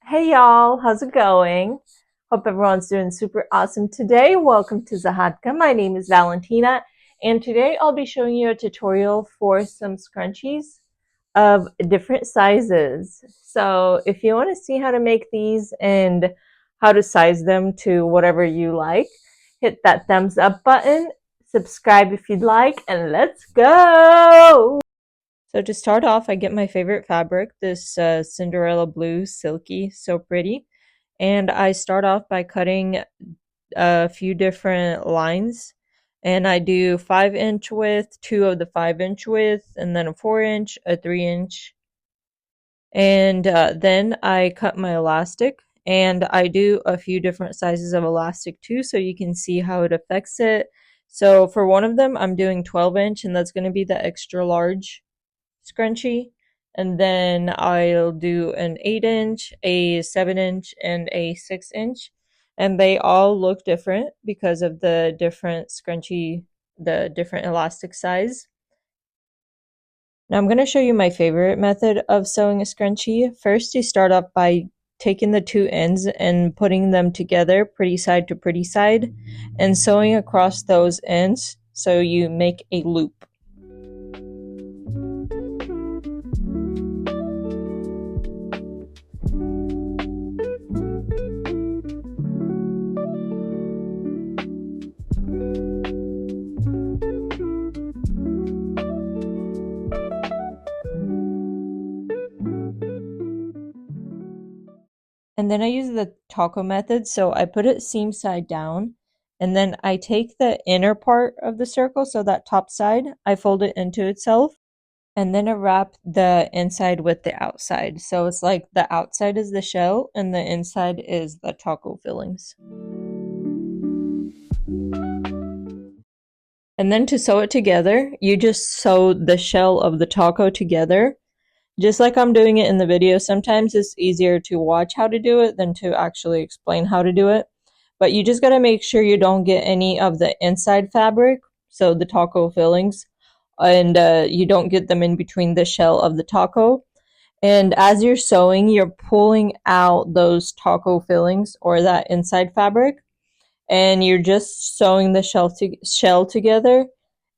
Hey y'all, how's it going? Hope everyone's doing super awesome today. Welcome to Zahatka. My name is Valentina, and today I'll be showing you a tutorial for some scrunchies of different sizes. So if you want to see how to make these and how to size them to whatever you like, hit that thumbs up button, subscribe if you'd like, and let's go! So to start off, I get my favorite fabric, this Cinderella blue silky, so pretty. And I start off by cutting a few different lines. And I do 5-inch width, two of the 5-inch width, and then a 4-inch, a 3-inch. And then I cut my elastic. And I do a few different sizes of elastic too, so you can see how it affects it. So for one of them, I'm doing 12-inch, and that's going to be the extra large scrunchie, and then I'll do an 8-inch, a 7-inch, and a 6-inch, and they all look different because of the different scrunchie, the different elastic size. Now I'm going to show you my favorite method of sewing a scrunchie. First, you start off by taking the two ends and putting them together pretty side to pretty side and sewing across those ends so you make a loop. And then I use the taco method, so I put it seam side down, and then I take the inner part of the circle, so that top side, I fold it into itself, and then I wrap the inside with the outside. So it's like the outside is the shell, and the inside is the taco fillings. And then to sew it together, you just sew the shell of the taco together just like I'm doing it in the video. Sometimes it's easier to watch how to do it than to actually explain how to do it. But you just gotta make sure you don't get any of the inside fabric, so the taco fillings, and you don't get them in between the shell of the taco. And as you're sewing, you're pulling out those taco fillings or that inside fabric, and you're just sewing the shell together.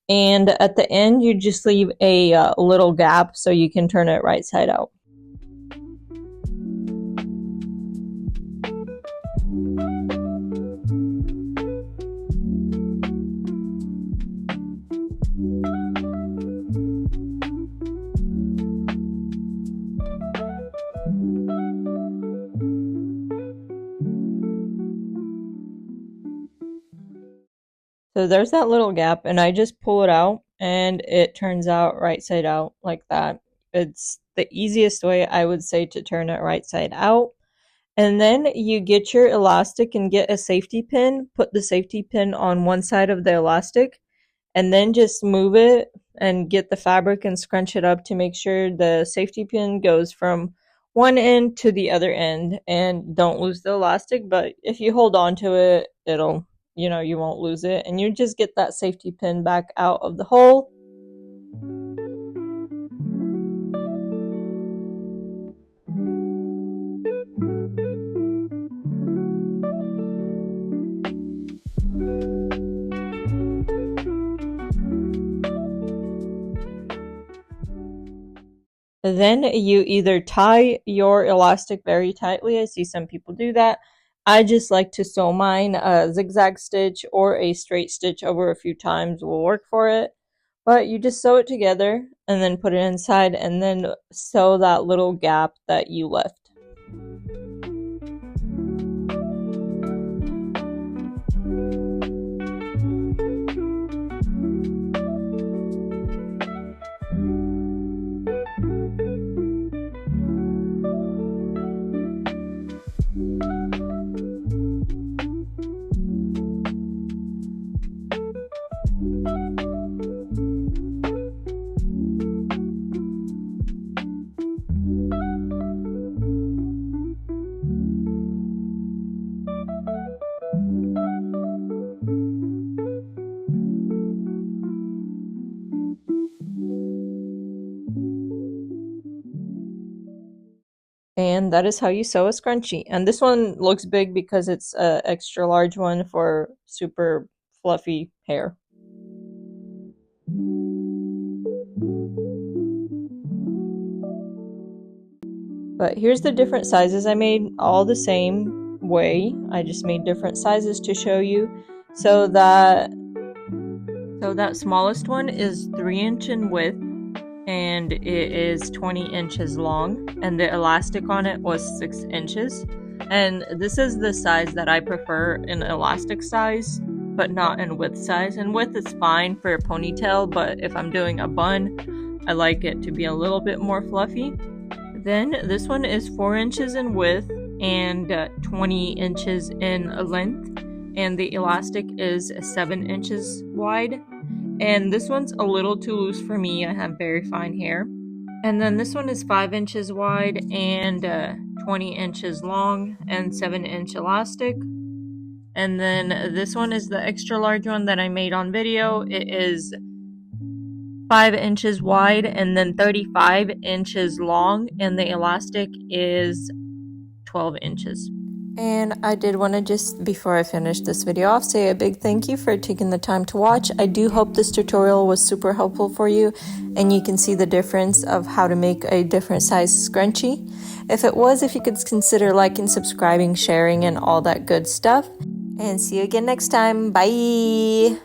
And at the end, you just leave a little gap so you can turn it right side out. So there's that little gap, and I just pull it out, and it turns out right side out like that. It's the easiest way, I would say, to turn it right side out. And then you get your elastic and get a safety pin, put the safety pin on one side of the elastic, and then just move it and get the fabric and scrunch it up to make sure the safety pin goes from one end to the other end, and don't lose the elastic. But if you hold on to it, it'll, you won't lose it, and you just get that safety pin back out of the hole. Then you either tie your elastic very tightly. I see some people do that. I just like to sew mine. A zigzag stitch or a straight stitch over a few times will work for it. But you just sew it together and then put it inside and then sew that little gap that you left. And that is how you sew a scrunchie. And this one looks big because it's an extra large one for super fluffy hair. But here's the different sizes I made, all the same way. I just made different sizes to show you. So that smallest one is 3 inch in width, and it is 20 inches long, and the elastic on it was 6 inches. And this is the size that I prefer, in elastic size, but not in width size. And width is fine for a ponytail, but if I'm doing a bun, I like it to be a little bit more fluffy. Then this one is 4 inches in width and 20 inches in length, and the elastic is 7 inches wide. And this one's a little too loose for me. I have very fine hair. And then this one is 5 inches wide and 20 inches long and 7-inch elastic. And then this one is the extra large one that I made on video. It is 5 inches wide and then 35 inches long, and the elastic is 12 inches. And I did want to just, before I finish this video off, say a big thank you for taking the time to watch. I do hope this tutorial was super helpful for you, and you can see the difference of how to make a different size scrunchie. If it was, if you could consider liking, subscribing, sharing, and all that good stuff. And see you again next time. Bye!